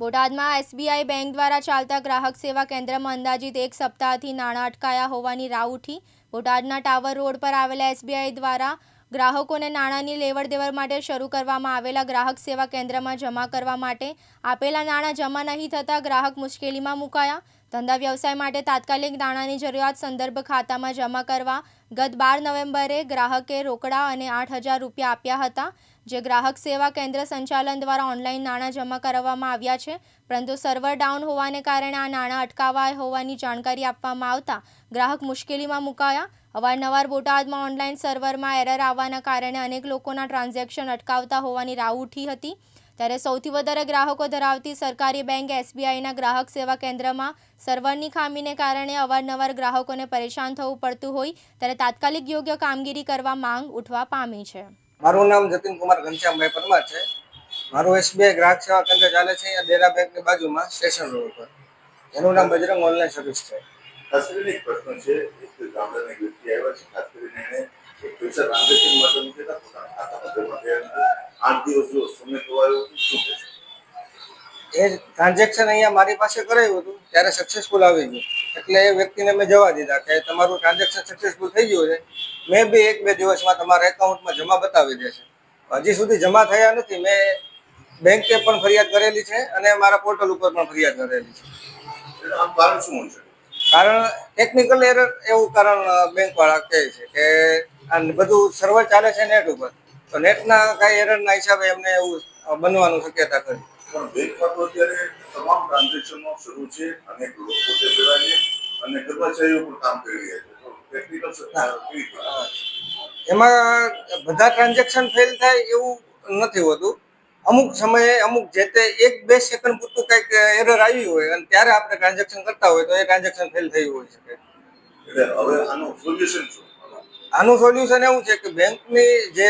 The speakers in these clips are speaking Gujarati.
બોટાદમાં એસબીઆઈ બેંક દ્વારા ચાલતા ગ્રાહક સેવા કેન્દ્રમાં અંદાજિત એક સપ્તાહથી નાણાં અટકાયા હોવાની રાવ ઉઠી। બોટાદના ટાવર રોડ પર આવેલા એસબીઆઈ દ્વારા ગ્રાહકોને નાણાંની લેવડ દેવડ માટે શરૂ કરવામાં આવેલા ગ્રાહક સેવા કેન્દ્રમાં જમા કરવા માટે આપેલા નાણાં જમા નહીં થતાં ગ્રાહક મુશ્કેલીમાં મુકાયા। ધંધા વ્યવસાય માટે તાત્કાલિક નાણાંની જરૂરિયાત સંદર્ભ ખાતામાં જમા કરવા ગત 12 નવેમ્બરે ગ્રાહકે રોકડા અને 8,000 રૂપિયા આપ્યા હતા, જે ગ્રાહક સેવા કેન્દ્ર સંચાલન દ્વારા ઓનલાઈન નાણાં જમા કરવામાં આવ્યા છે, પરંતુ સર્વર ડાઉન હોવાને કારણે આ નાણાં અટકાવાયા હોવાની જાણકારી આપવામાં આવતા ગ્રાહક મુશ્કેલીમાં મુકાયા। અવારનવાર બોટાદમાં ઓનલાઈન સર્વરમાં એરર આવવાના કારણે અનેક લોકોના ટ્રાન્ઝેક્શન અટકાવતા હોવાની રાવ ઉઠી હતી। ત્યારે સૌથી વધારે ગ્રાહકો ધરાવતી સરકારી બેંક એસબીઆઈના ગ્રાહક સેવા કેન્દ્રમાં સર્વરની ખામીને કારણે અવારનવાર ગ્રાહકોને પરેશાન થવું પડતું હોય ત્યારે તાત્કાલિક યોગ્ય કામગીરી કરવા માંગ ઉઠવા પામી છે। મારું નામ જતીન કુમાર ઘનશ્યામભાઈ પરમાર છે। મારું એસબીઆઈ ગ્રાહક સેવા કેન્દ્ર ચાલે છે અહીંયા દેરા બેંકની બાજુમાં સ્ટેશન રોડ પર। એનું નામ બજરંગ ઓનલાઈન સર્વિસ છે। ખાસ કરીને એક પ્રશ્ન છે, એક ગામડાના વ્યક્તિ આવ્યા છે, ખાસ કરીને એને પૈસા ટ્રાન્ઝેક્શન માટે મૂકેલા પોતાના ખાતામાં જમા થયા 8 દિવસ જો સમય થવાયો શું કહેશો? એ ટ્રાન્ઝેક્શન અહીંયા મારી પાસે કરાવ્યું હતું ત્યારે સક્સેસફુલ આવી ગયું, એટલે એ વ્યક્તિને મેં જવા દીધા કે તમારું ટ્રાન્ઝેક્શન સક્સેસફુલ થઈ ગયું છે, મે બી 1-2 દિવસમાં તમારા એકાઉન્ટમાં જમા બતાવી દેશે। હજી સુધી જમા થયા નથી। મેં બેંકે પણ ફરિયાદ કરેલી છે અને મારા પોર્ટલ ઉપર પણ ફરિયાદ કરેલી છે। આમ કારણ શું છે? કારણ ટેકનિકલ એરર એવું કારણ બેંકવાળા કહે છે કે આ બધું સર્વર ચાલે છે નેટ ઉપર, તો નેટના કાંઈ એરરના હિસાબે એમને એવું બનવાનું શક્યતા ખરી। પણ બેંકમાં તો અત્યારે તમામ ટ્રાન્ઝેક્શનો શરૂ છે, અનેક લોકો પોતે જોડાય અને કર્મચારીઓ પણ કામ કરી રહ્યા છે, તો ટેકનિકલ એમાં બધા ટ્રાન્ઝેક્શન ફેલ થાય એવું નથી હોતું। અમુક સમયે અમુક જે તે 1-2 સેકન્ડ પૂરતું કંઈક એરર આવી હોય અને ત્યારે આપણે ટ્રાન્ઝેક્શન કરતા હોય તો એ ટ્રાન્ઝેક્શન ફેલ થયું હોય શકે। એટલે હવે આનું સોલ્યુશન શું? આનું સોલ્યુશન એવું છે કે બેંકની જે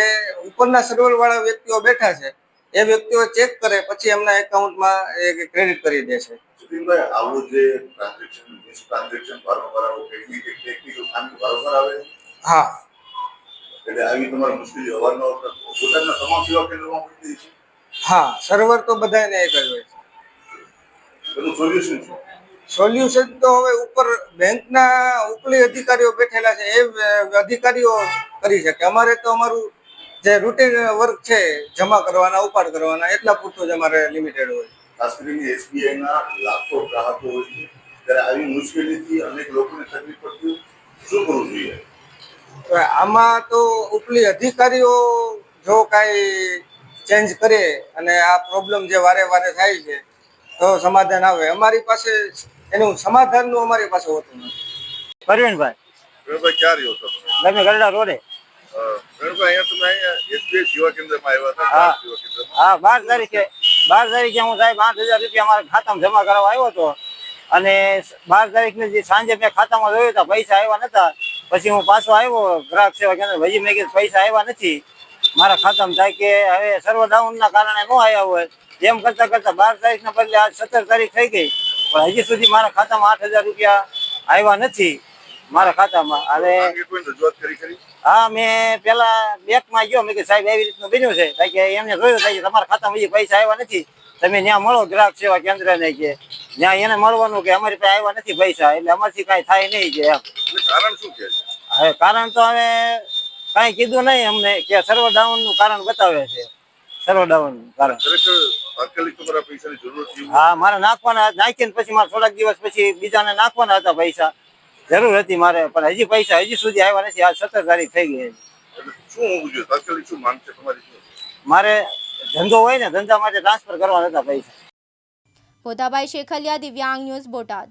ઉપરના સર્વરવાળા વ્યક્તિઓ બેઠા છે એ વ્યક્તિઓ ચેક કરે પછી એમના એકાઉન્ટમાં એ ક્રેડિટ કરી દે છે। જતીનભાઈ, આવું જે ટ્રાન્ઝેક્શન વારંવાર આવું ટેકનિકલ ખામી વારંવાર આવે? હા, એટલે આવી તમારી મુશ્કેલી અવારનવાર પોતાના તમામ સેવા કેન્દ્રોમાં પડતી છે? હા, સર્વર તો બધાને એક જ હોય છે। એનું સોલ્યુશન શું? સોલ્યુશન તો હવે ઉપર બેંકના ઉપલી અધિકારીઓ બેઠેલા છે એ અધિકારીઓ કરી શકે। અમારે તો અમારું જે રૂટીન વર્ક છે જમા કરવાના ઉપાડ કરવાના એટલા પૂરતું જ અમારે લિમિટેડ હોય। ખાસ કરીને એસબીઆઈના લાખો ગ્રાહકો હોય છે, ત્યારે આવી મુશ્કેલીથી અનેક લોકોને તકલીફ પડતી શું કરવું જોઈએ? આમાં તો ઉપલી અધિકારીઓ જો કાંઈ ચેન્જ કરે અને આ પ્રોબ્લેમ જે વારે વારે થાય છે તો સમાધાન આવે। અમારી પાસે એનું સમાધાનનું અમારી પાસે હોતું નથી। પરવીનભાઈ ક્યાં રહ્યો છો તમે? તમે ગરડા રોડે? અહીંયા તમે એસબીઆઈ સેવા કેન્દ્રમાં આવ્યા હા હતા? હા, 12 તારીખે હું સાહેબ 8,000 રૂપિયા મારા ખાતામાં જમા કરવા આવ્યો હતો અને 12 તારીખની જે સાંજે મેં ખાતામાં જોયું હતા પૈસા આવ્યા નતા। પછી હું પાછો આવ્યો ગ્રાહક સેવા કેન્દ્ર, હજી મેં કીધું પૈસા આવ્યા નથી મારા ખાતામાં, થાય કે હવે સર્વર ડાઉનના કારણે ન આવ્યા હોય એમ કરતા કરતા 12 તારીખના બદલે આજ 17 તારીખ થઈ ગઈ પણ હજી સુધી મારા ખાતામાં 8,000 રૂપિયા આવ્યા નથી મારા ખાતામાં। હવે હા, મેં પેલા બેંકમાં ગયો, મેં કીધું સાહેબ એવી રીતનું બન્યું છે, કારણ કે એમને જોયું થાય કે તમારા ખાતામાં હજી પૈસા આવ્યા નથી, તમે ત્યાં મળો ગ્રાહક સેવા કેન્દ્રને કે ત્યાં એને મળવાનું કે અમારી પાસે આવ્યા નથી પૈસા, એટલે અમારથી કાંઈ થાય નહીં કે એમ। કારણ શું કે છે? હવે કારણ તો હવે કાંઈ કીધું નહીં અમને કે સર્વર ડાઉનનું કારણ બતાવે છે, સર્વર ડાઉનનું કારણ। તાત્કાલિક તમારા પૈસાની જરૂર છે? હા, મારે નાખવાના, નાખીને પછી મારે થોડાક દિવસ પછી બીજાને નાખવાના હતા પૈસા, જરૂર હતી મારે, પણ હજી પૈસા હજી સુધી આવ્યા નથી। આજ 17 તારીખ થઈ ગઈ। શું હોવું જોઈએ? તાત્કાલિક શું માંગ છે તમારી? મારે ધંધો હોય ને, ધંધા માટે ટ્રાન્સફર કરવાના હતા પૈસા। પોતાભાઈ શેખલિયા, દિવ્યાંગ ન્યૂઝ, બોટાદ।